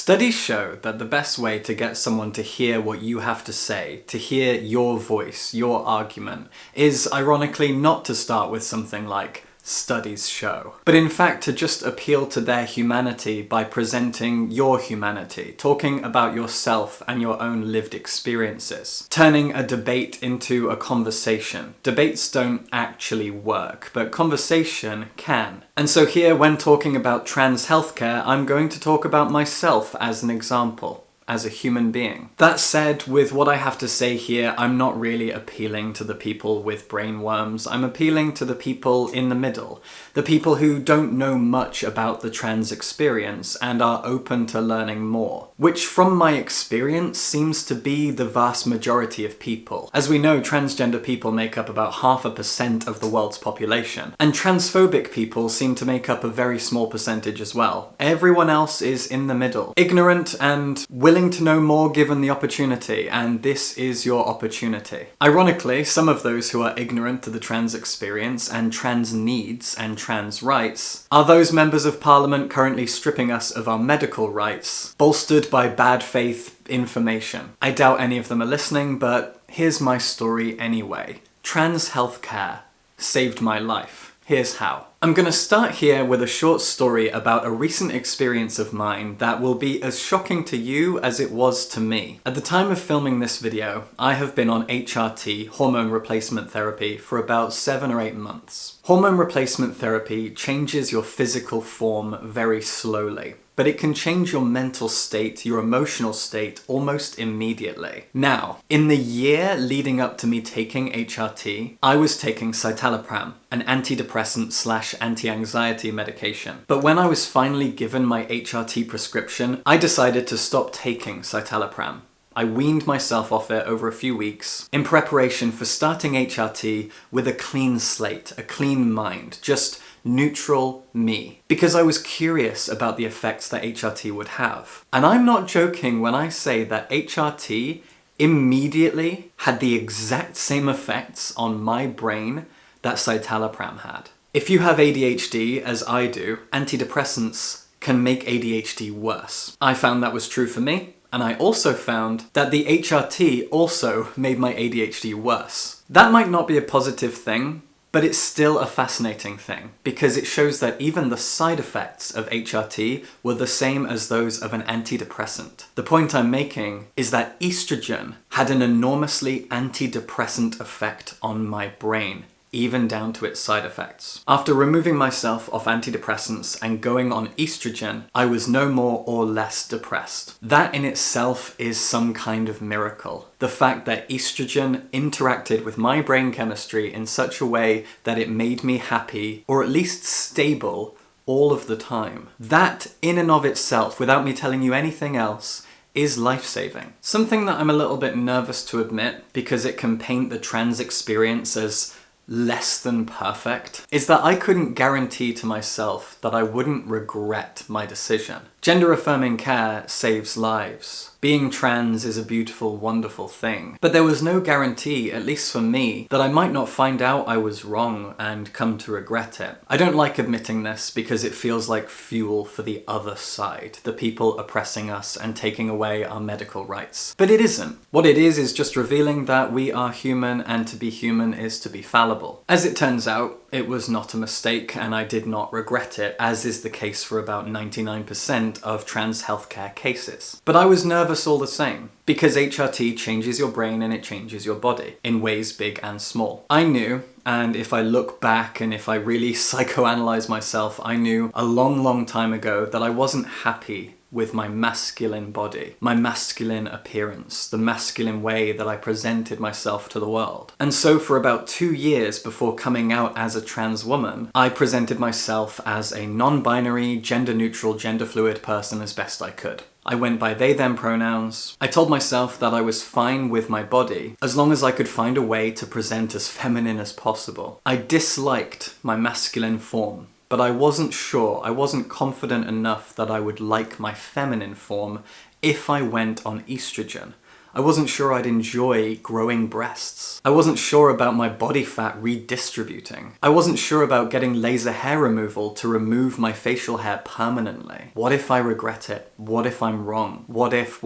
Studies show that the best way to get someone to hear what you have to say, to hear your voice, your argument, is ironically not to start with something like studies show, but in fact to just appeal to their humanity by presenting your humanity, talking about yourself and your own lived experiences, turning a debate into a conversation. Debates don't actually work, but conversation can. And so here, when talking about trans healthcare, I'm going to talk about myself as an example. As a human being. That said, with what I have to say here, I'm not really appealing to the people with brain worms. I'm appealing to the people in the middle. The people who don't know much about the trans experience and are open to learning more. Which, from my experience, seems to be the vast majority of people. As we know, transgender people make up about 0.5% of the world's population. And transphobic people seem to make up a very small percentage as well. Everyone else is in the middle. Ignorant and willing to know more given the opportunity, and this is your opportunity. Ironically, some of those who are ignorant to the trans experience and trans needs and trans rights are those members of parliament currently stripping us of our medical rights, bolstered by bad faith information. I doubt any of them are listening, but here's my story anyway. Trans healthcare saved my life. Here's how. I'm gonna start here with a short story about a recent experience of mine that will be as shocking to you as it was to me. At the time of filming this video, I have been on HRT, hormone replacement therapy, for about 7 or 8 months. Hormone replacement therapy changes your physical form very slowly, but it can change your mental state, your emotional state, almost immediately. Now, in the year leading up to me taking HRT, I was taking citalopram, an antidepressant/anti-anxiety medication. But when I was finally given my HRT prescription, I decided to stop taking citalopram. I weaned myself off it over a few weeks in preparation for starting HRT with a clean slate, a clean mind, just neutral me. Because I was curious about the effects that HRT would have. And I'm not joking when I say that HRT immediately had the exact same effects on my brain that citalopram had. If you have ADHD, as I do, antidepressants can make ADHD worse. I found that was true for me. And I also found that the HRT also made my ADHD worse. That might not be a positive thing, but it's still a fascinating thing, because it shows that even the side effects of HRT were the same as those of an antidepressant. The point I'm making is that estrogen had an enormously antidepressant effect on my brain, even down to its side effects. After removing myself off antidepressants and going on estrogen, I was no more or less depressed. That in itself is some kind of miracle. The fact that estrogen interacted with my brain chemistry in such a way that it made me happy, or at least stable, all of the time. That in and of itself, without me telling you anything else, is life-saving. Something that I'm a little bit nervous to admit, because it can paint the trans experience as less than perfect, is that I couldn't guarantee to myself that I wouldn't regret my decision. Gender-affirming care saves lives. Being trans is a beautiful, wonderful thing. But there was no guarantee, at least for me, that I might not find out I was wrong and come to regret it. I don't like admitting this because it feels like fuel for the other side, the people oppressing us and taking away our medical rights. But it isn't. What it is just revealing that we are human, and to be human is to be fallible. As it turns out, it was not a mistake and I did not regret it, as is the case for about 99% of trans healthcare cases. But I was nervous all the same, because HRT changes your brain and it changes your body, in ways big and small. I knew, and if I look back and if I really psychoanalyze myself, I knew a long, long time ago that I wasn't happy with my masculine body, my masculine appearance, the masculine way that I presented myself to the world. And so for about 2 years before coming out as a trans woman, I presented myself as a non-binary, gender-neutral, gender-fluid person as best I could. I went by they, them pronouns. I told myself that I was fine with my body, as long as I could find a way to present as feminine as possible. I disliked my masculine form, but I wasn't sure, I wasn't confident enough that I would like my feminine form if I went on estrogen. I wasn't sure I'd enjoy growing breasts. I wasn't sure about my body fat redistributing. I wasn't sure about getting laser hair removal to remove my facial hair permanently. What if I regret it? What if I'm wrong? What if?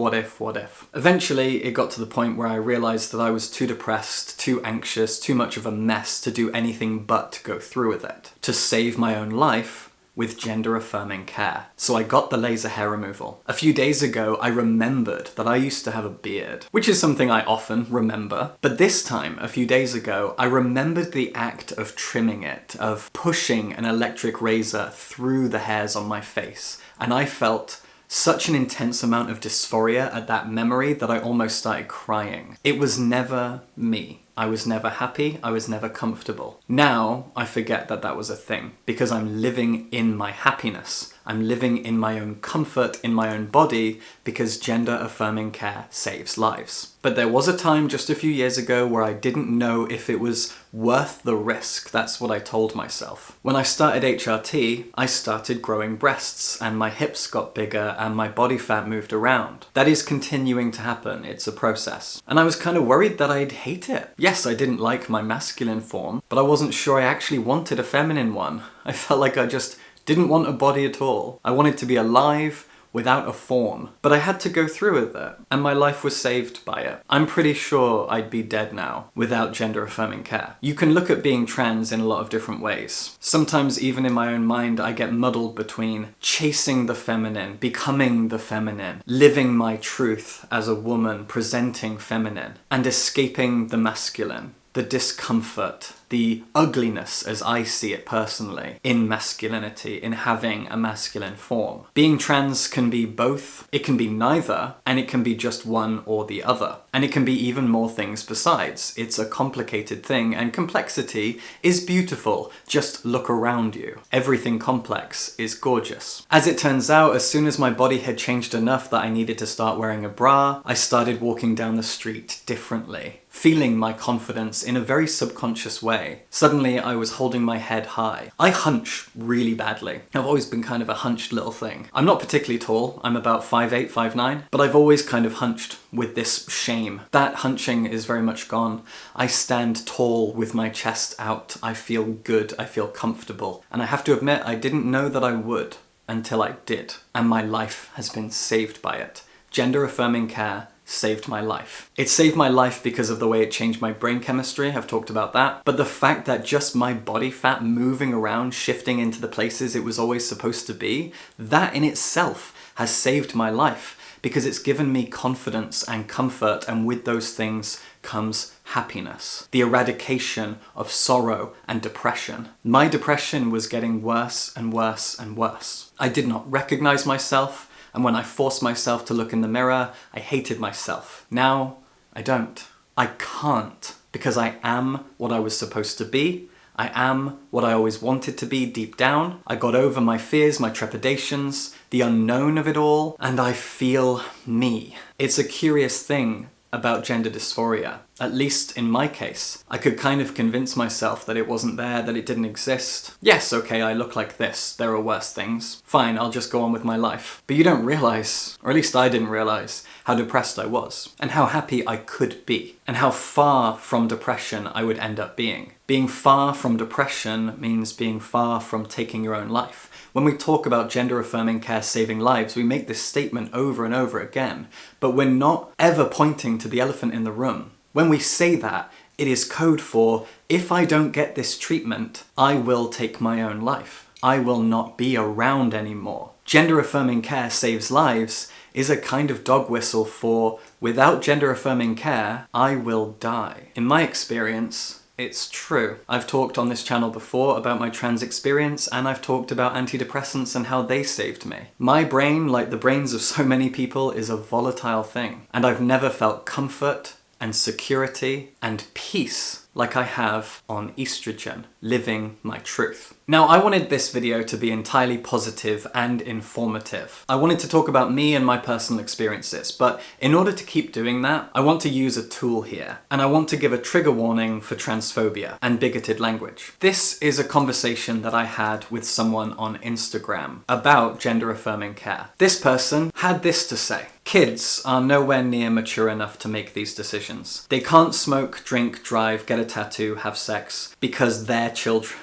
Eventually, it got to the point where I realized that I was too depressed, too anxious, too much of a mess to do anything but go through with it. To save my own life, with gender-affirming care. So I got the laser hair removal. A few days ago, I remembered that I used to have a beard, which is something I often remember. But this time, a few days ago, I remembered the act of trimming it, of pushing an electric razor through the hairs on my face. And I felt such an intense amount of dysphoria at that memory that I almost started crying. It was never me. I was never happy, I was never comfortable. Now, I forget that that was a thing, because I'm living in my happiness. I'm living in my own comfort, in my own body, because gender-affirming care saves lives. But there was a time just a few years ago where I didn't know if it was worth the risk. That's what I told myself. When I started HRT, I started growing breasts, and my hips got bigger, and my body fat moved around. That is continuing to happen. It's a process. And I was kind of worried that I'd hate it. Yes, I didn't like my masculine form, but I wasn't sure I actually wanted a feminine one. I felt like I just didn't want a body at all. I wanted to be alive without a form. But I had to go through with it, and my life was saved by it. I'm pretty sure I'd be dead now without gender-affirming care. You can look at being trans in a lot of different ways. Sometimes even in my own mind, I get muddled between chasing the feminine, becoming the feminine, living my truth as a woman, presenting feminine, and escaping the masculine. The discomfort, the ugliness as I see it personally, in masculinity, in having a masculine form. Being trans can be both, it can be neither, and it can be just one or the other. And it can be even more things besides. It's a complicated thing, and complexity is beautiful. Just look around you. Everything complex is gorgeous. As it turns out, as soon as my body had changed enough that I needed to start wearing a bra, I started walking down the street differently. Feeling my confidence in a very subconscious way. Suddenly, I was holding my head high. I hunch really badly. I've always been kind of a hunched little thing. I'm not particularly tall. I'm about 5'8", 5'9", but I've always kind of hunched with this shame. That hunching is very much gone. I stand tall with my chest out. I feel good. I feel comfortable. And I have to admit, I didn't know that I would until I did. And my life has been saved by it. Gender-affirming care saved my life. It saved my life because of the way it changed my brain chemistry, I've talked about that, but the fact that just my body fat moving around, shifting into the places it was always supposed to be, that in itself has saved my life because it's given me confidence and comfort, and with those things comes happiness. The eradication of sorrow and depression. My depression was getting worse and worse and worse. I did not recognize myself. And when I forced myself to look in the mirror, I hated myself. Now, I don't. I can't, because I am what I was supposed to be. I am what I always wanted to be deep down. I got over my fears, my trepidations, the unknown of it all, and I feel me. It's a curious thing about gender dysphoria. At least in my case, I could kind of convince myself that it wasn't there, that it didn't exist. Yes, okay, I look like this. There are worse things. Fine, I'll just go on with my life. But you don't realize, or at least I didn't realize, how depressed I was, and how happy I could be, and how far from depression I would end up being. Being far from depression means being far from taking your own life. When we talk about gender-affirming care saving lives, we make this statement over and over again, but we're not ever pointing to the elephant in the room. When we say that, it is code for, if I don't get this treatment, I will take my own life. I will not be around anymore. Gender-affirming care saves lives is a kind of dog whistle for, without gender-affirming care, I will die. In my experience, it's true. I've talked on this channel before about my trans experience, and I've talked about antidepressants and how they saved me. My brain, like the brains of so many people, is a volatile thing, and I've never felt comfort and security and peace like I have on estrogen, living my truth. Now, I wanted this video to be entirely positive and informative. I wanted to talk about me and my personal experiences, but in order to keep doing that, I want to use a tool here, and I want to give a trigger warning for transphobia and bigoted language. This is a conversation that I had with someone on Instagram about gender-affirming care. This person had this to say. Kids are nowhere near mature enough to make these decisions. They can't smoke, drink, drive, get a tattoo, have sex, because they're children.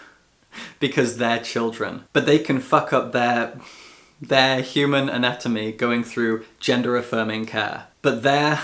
Because they're children. But they can fuck up their human anatomy going through gender-affirming care. But they're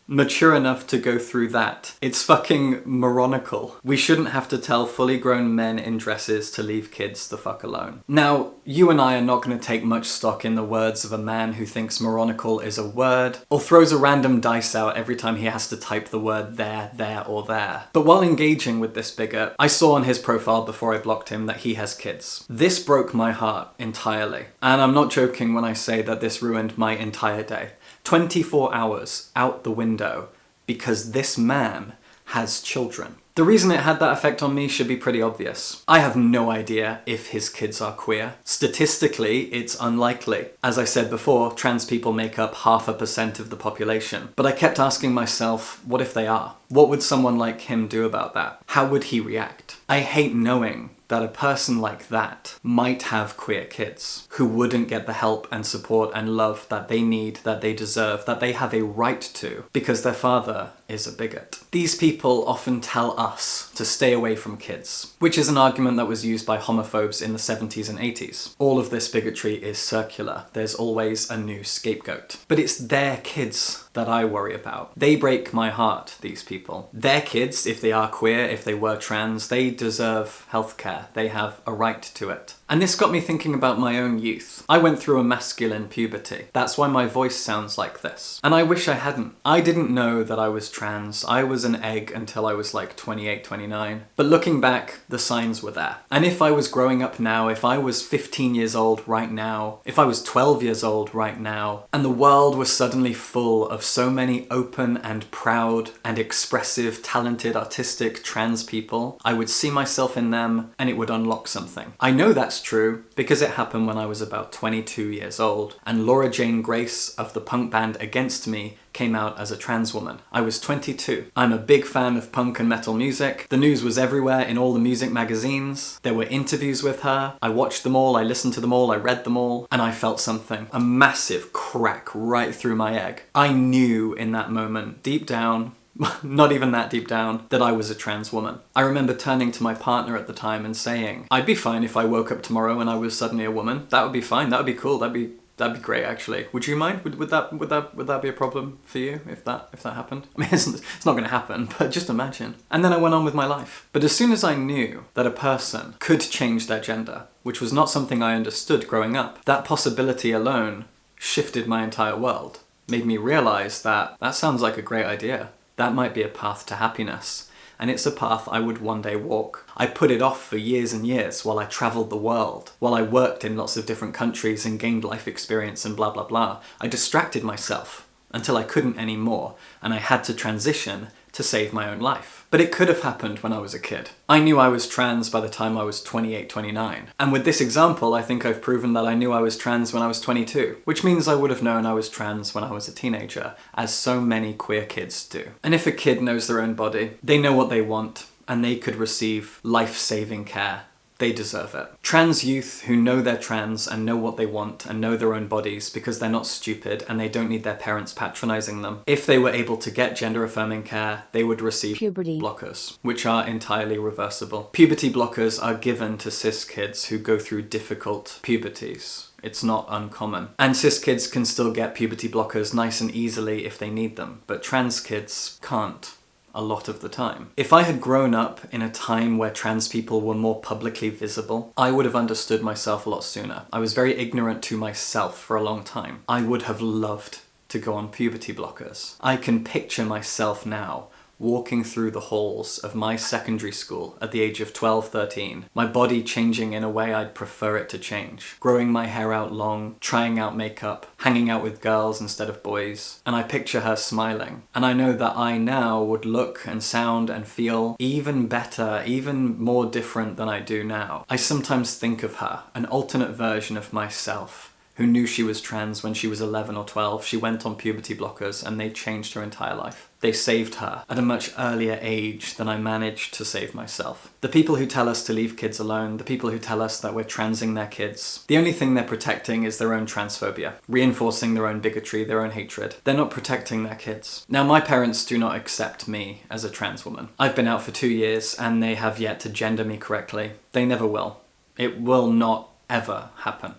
mature enough to go through that. It's fucking moronical. We shouldn't have to tell fully grown men in dresses to leave kids the fuck alone. Now, you and I are not going to take much stock in the words of a man who thinks moronical is a word, or throws a random dice out every time he has to type the word there, or there. But while engaging with this bigot, I saw on his profile before I blocked him that he has kids. This broke my heart entirely. And I'm not joking when I say that this ruined my entire day. 24 hours out the window because this man has children. The reason it had that effect on me should be pretty obvious. I have no idea if his kids are queer. Statistically, it's unlikely. As I said before, trans people make up 0.5% of the population. But I kept asking myself, what if they are? What would someone like him do about that? How would he react? I hate knowing that a person like that might have queer kids who wouldn't get the help and support and love that they need, that they deserve, that they have a right to, because their father is a bigot. These people often tell us to stay away from kids, which is an argument that was used by homophobes in the 70s and 80s. All of this bigotry is circular. There's always a new scapegoat. But it's their kids that I worry about. They break my heart, these people. Their kids, if they are queer, if they were trans, they deserve healthcare. They have a right to it. And this got me thinking about my own youth. I went through a masculine puberty. That's why my voice sounds like this. And I wish I hadn't. I didn't know that I was trans. I was an egg until I was like 28, 29. But looking back, the signs were there. And if I was growing up now, if I was 15 years old right now, if I was 12 years old right now, and the world was suddenly full of so many open and proud and expressive, talented, artistic trans people, I would see myself in them and it would unlock something. I know that's true because it happened when I was about 22 years old, and Laura Jane Grace of the punk band Against Me came out as a trans woman. I was 22. I'm a big fan of punk and metal music. The news was everywhere in all the music magazines. There were interviews with her. I watched them all, I listened to them all, I read them all, and I felt something. A massive crack right through my egg. I knew in that moment, deep down, not even that deep down, that I was a trans woman. I remember turning to my partner at the time and saying, I'd be fine if I woke up tomorrow and I was suddenly a woman. That would be fine. That would be cool. That'd be great, actually. Would you mind? Would that be a problem for you if that happened? I mean, it's not going to happen, but just imagine. And then I went on with my life. But as soon as I knew that a person could change their gender, which was not something I understood growing up, that possibility alone shifted my entire world. Made me realize that sounds like a great idea. That might be a path to happiness. And it's a path I would one day walk. I put it off for years and years while I travelled the world, while I worked in lots of different countries and gained life experience and blah blah blah. I distracted myself until I couldn't anymore, and I had to transition to save my own life. But it could have happened when I was a kid. I knew I was trans by the time I was 28, 29. And with this example, I think I've proven that I knew I was trans when I was 22, which means I would have known I was trans when I was a teenager, as so many queer kids do. And if a kid knows their own body, they know what they want, and they could receive life-saving care. They deserve it. Trans youth who know they're trans and know what they want and know their own bodies because they're not stupid and they don't need their parents patronizing them. If they were able to get gender-affirming care, they would receive puberty blockers, which are entirely reversible. Puberty blockers are given to cis kids who go through difficult puberties. It's not uncommon. And cis kids can still get puberty blockers nice and easily if they need them, but trans kids can't. A lot of the time. If I had grown up in a time where trans people were more publicly visible, I would have understood myself a lot sooner. I was very ignorant to myself for a long time. I would have loved to go on puberty blockers. I can picture myself now walking through the halls of my secondary school at the age of 12, 13, my body changing in a way I'd prefer it to change, growing my hair out long, trying out makeup, hanging out with girls instead of boys, and I picture her smiling. And I know that I now would look and sound and feel even better, even more different than I do now. I sometimes think of her, an alternate version of myself, who knew she was trans when she was 11 or 12. She went on puberty blockers and they changed her entire life. They saved her at a much earlier age than I managed to save myself. The people who tell us to leave kids alone, the people who tell us that we're transing their kids, the only thing they're protecting is their own transphobia, reinforcing their own bigotry, their own hatred. They're not protecting their kids. Now, my parents do not accept me as a trans woman. I've been out for 2 years and they have yet to gender me correctly. They never will. It will not ever happen.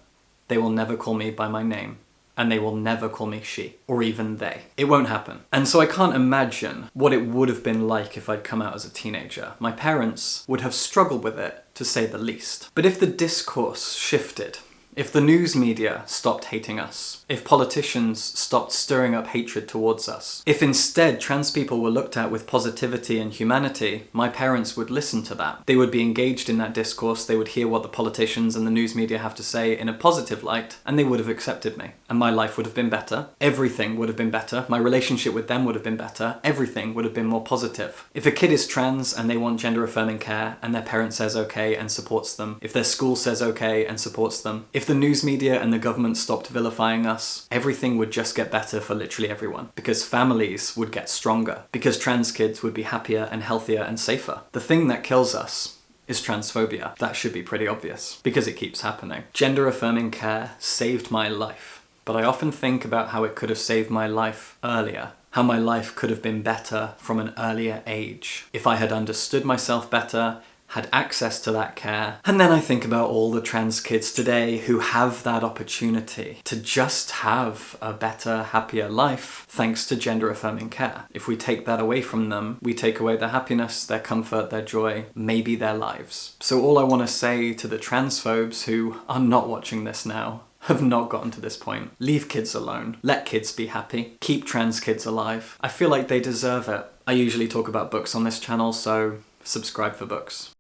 They will never call me by my name. And they will never call me she, or even they. It won't happen. And so I can't imagine what it would have been like if I'd come out as a teenager. My parents would have struggled with it, to say the least. But if the discourse shifted, if the news media stopped hating us, if politicians stopped stirring up hatred towards us, if instead trans people were looked at with positivity and humanity, my parents would listen to that. They would be engaged in that discourse, they would hear what the politicians and the news media have to say in a positive light, and they would have accepted me. And my life would have been better. Everything would have been better. My relationship with them would have been better. Everything would have been more positive. If a kid is trans and they want gender-affirming care, and their parent says okay and supports them, if their school says okay and supports them, if the news media and the government stopped vilifying us, everything would just get better for literally everyone. Because families would get stronger. Because trans kids would be happier and healthier and safer. The thing that kills us is transphobia. That should be pretty obvious, because it keeps happening. Gender-affirming care saved my life, but I often think about how it could have saved my life earlier. How my life could have been better from an earlier age if I had understood myself better, had access to that care. And then I think about all the trans kids today who have that opportunity to just have a better, happier life thanks to gender-affirming care. If we take that away from them, we take away their happiness, their comfort, their joy, maybe their lives. So all I want to say to the transphobes who are not watching this now, have not gotten to this point, leave kids alone. Let kids be happy. Keep trans kids alive. I feel like they deserve it. I usually talk about books on this channel, so subscribe for books.